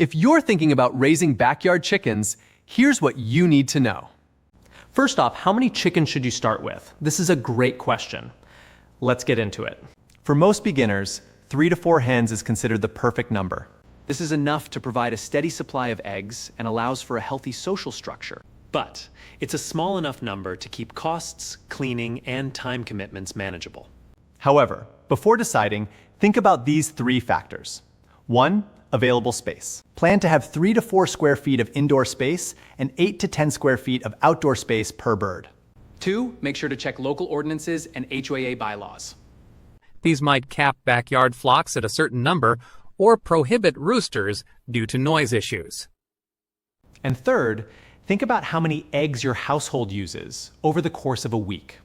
If you're thinking about raising backyard chickens, here's what you need to know. First off, how many chickens should you start with? This is a great question. Let's get into it. For most beginners, 3 to 4 hens is considered the perfect number. This is enough to provide a steady supply of eggs and allows for a healthy social structure. But it's a small enough number to keep costs, cleaning, and time commitments manageable. However, before deciding, think about these 3 factors. 1. Available space. Plan to have 3 to 4 square feet of indoor space and 8 to 10 square feet of outdoor space per bird. 2. Make sure to check local ordinances and HOA bylaws. These might cap backyard flocks at a certain number or prohibit roosters due to noise issues. And third, think about how many eggs your household uses over the course of a week.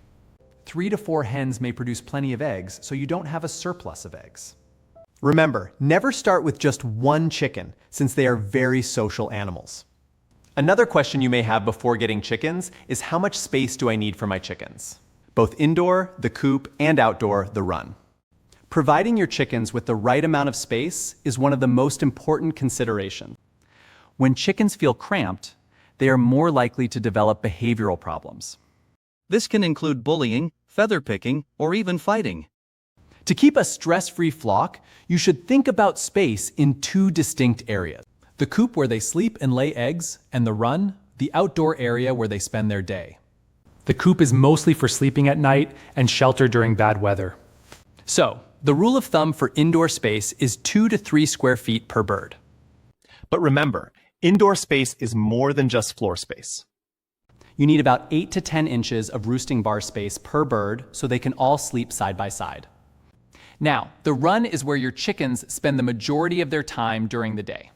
3 to 4 hens may produce plenty of eggs, so you don't have a surplus of eggs. Remember, never start with just 1 chicken, since they are very social animals. Another question you may have before getting chickens is how much space do I need for my chickens? Both indoor, the coop, and outdoor, the run. Providing your chickens with the right amount of space is one of the most important considerations. When chickens feel cramped, they are more likely to develop behavioral problems. This can include bullying, feather picking, or even fighting. To keep a stress-free flock, you should think about space in 2 distinct areas. The coop where they sleep and lay eggs, and the run, the outdoor area where they spend their day. The coop is mostly for sleeping at night and shelter during bad weather. So, the rule of thumb for indoor space is 2 to 3 square feet per bird. But remember, indoor space is more than just floor space. You need about 8 to 10 inches of roosting bar space per bird so they can all sleep side by side. Now, the run is where your chickens spend the majority of their time during the day.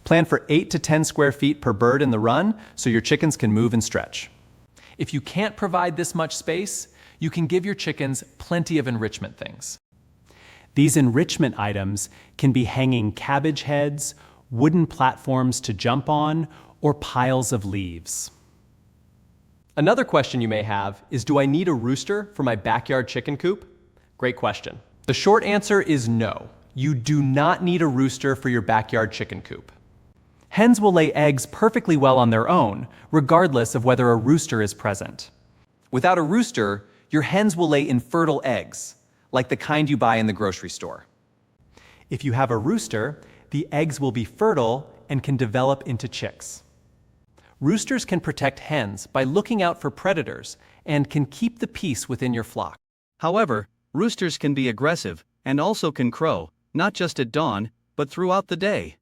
Plan for 8 to 10 square feet per bird in the run so your chickens can move and stretch. If you can't provide this much space, you can give your chickens plenty of enrichment things. These enrichment items can be hanging cabbage heads, wooden platforms to jump on, or piles of leaves. Another question you may have is, do I need a rooster for my backyard chicken coop? Great question. The short answer is no. You do not need a rooster for your backyard chicken coop. Hens will lay eggs perfectly well on their own, regardless of whether a rooster is present. Without a rooster, your hens will lay infertile eggs, like the kind you buy in the grocery store. If you have a rooster, the eggs will be fertile and can develop into chicks. Roosters can protect hens by looking out for predators and can keep the peace within your flock. However, roosters can be aggressive and also can crow, not just at dawn, but throughout the day.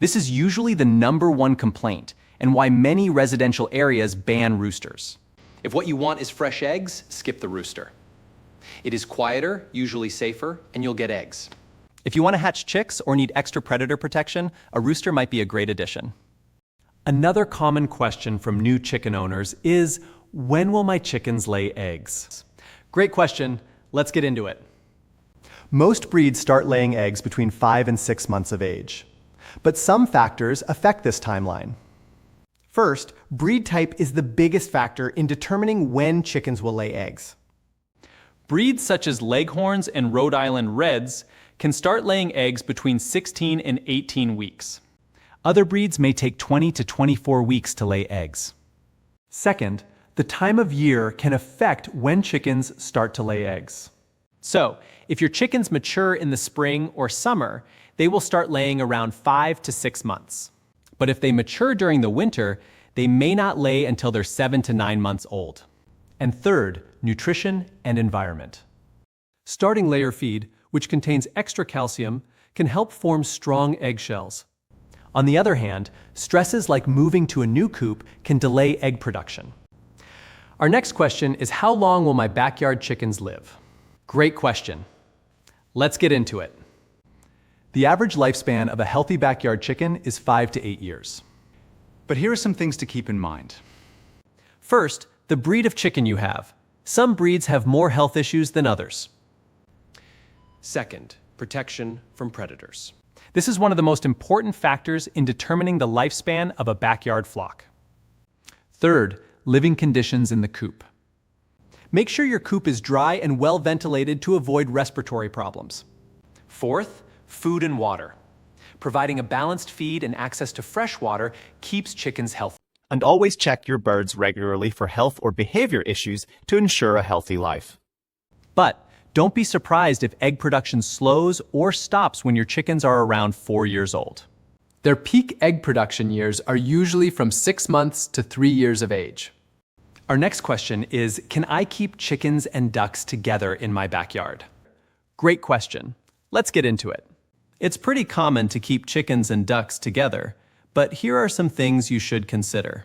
This is usually the #1 complaint and why many residential areas ban roosters. If what you want is fresh eggs, skip the rooster. It is quieter, usually safer, and you'll get eggs. If you want to hatch chicks or need extra predator protection, a rooster might be a great addition. Another common question from new chicken owners is, when will my chickens lay eggs? Great question. Let's get into it. Most breeds start laying eggs between 5 and 6 months of age. But some factors affect this timeline. First, breed type is the biggest factor in determining when chickens will lay eggs. Breeds such as Leghorns and Rhode Island Reds can start laying eggs between 16 and 18 weeks. Other breeds may take 20 to 24 weeks to lay eggs. Second, the time of year can affect when chickens start to lay eggs. So, if your chickens mature in the spring or summer, they will start laying around 5 to 6 months. But if they mature during the winter, they may not lay until they're 7 to 9 months old. And third, nutrition and environment. Starting layer feed, which contains extra calcium, can help form strong eggshells. On the other hand, stresses like moving to a new coop can delay egg production. Our next question is, how long will my backyard chickens live? Great question. Let's get into it. The average lifespan of a healthy backyard chicken is 5 to 8 years. But here are some things to keep in mind. First, the breed of chicken you have. Some breeds have more health issues than others. Second, protection from predators. This is one of the most important factors in determining the lifespan of a backyard flock. Third, living conditions in the coop. Make sure your coop is dry and well ventilated to avoid respiratory problems. Fourth, food and water. Providing a balanced feed and access to fresh water keeps chickens healthy. And always check your birds regularly for health or behavior issues to ensure a healthy life. But don't be surprised if egg production slows or stops when your chickens are around 4 years old. Their peak egg production years are usually from 6 months to 3 years of age. Our next question is, can I keep chickens and ducks together in my backyard? Great question. Let's get into it. It's pretty common to keep chickens and ducks together, but here are some things you should consider.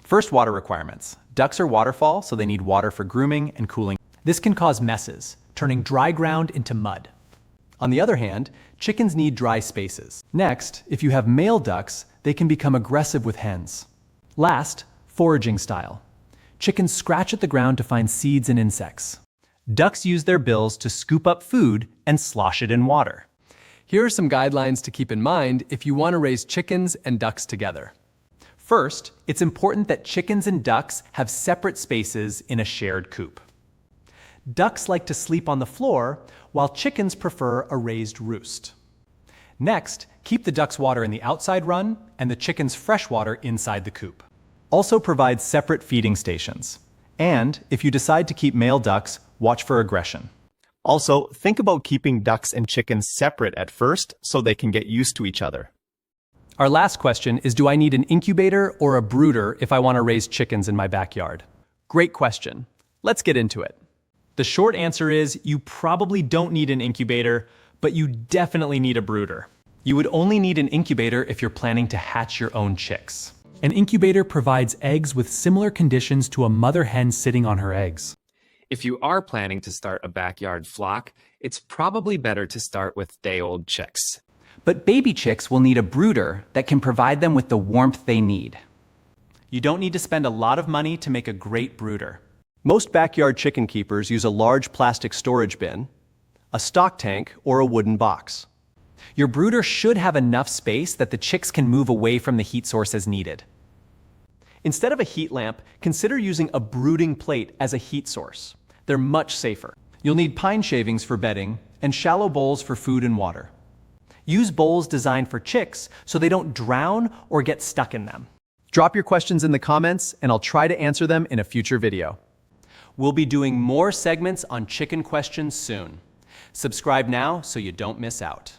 First, water requirements. Ducks are waterfowl, so they need water for grooming and cooling. This can cause messes, turning dry ground into mud. On the other hand, chickens need dry spaces. Next, if you have male ducks, they can become aggressive with hens. Last, foraging style. Chickens scratch at the ground to find seeds and insects. Ducks use their bills to scoop up food and slosh it in water. Here are some guidelines to keep in mind if you want to raise chickens and ducks together. First, it's important that chickens and ducks have separate spaces in a shared coop. Ducks like to sleep on the floor, while chickens prefer a raised roost. Next, keep the ducks' water in the outside run and the chickens' fresh water inside the coop. Also provide separate feeding stations. And if you decide to keep male ducks, watch for aggression. Also, think about keeping ducks and chickens separate at first so they can get used to each other. Our last question is, do I need an incubator or a brooder if I want to raise chickens in my backyard? Great question. Let's get into it. The short answer is you probably don't need an incubator, but you definitely need a brooder. You would only need an incubator if you're planning to hatch your own chicks. An incubator provides eggs with similar conditions to a mother hen sitting on her eggs. If you are planning to start a backyard flock, it's probably better to start with day-old chicks. But baby chicks will need a brooder that can provide them with the warmth they need. You don't need to spend a lot of money to make a great brooder. Most backyard chicken keepers use a large plastic storage bin, a stock tank, or a wooden box. Your brooder should have enough space that the chicks can move away from the heat source as needed. Instead of a heat lamp, consider using a brooding plate as a heat source. They're much safer. You'll need pine shavings for bedding and shallow bowls for food and water. Use bowls designed for chicks so they don't drown or get stuck in them. Drop your questions in the comments and I'll try to answer them in a future video. We'll be doing more segments on chicken questions soon. Subscribe now so you don't miss out.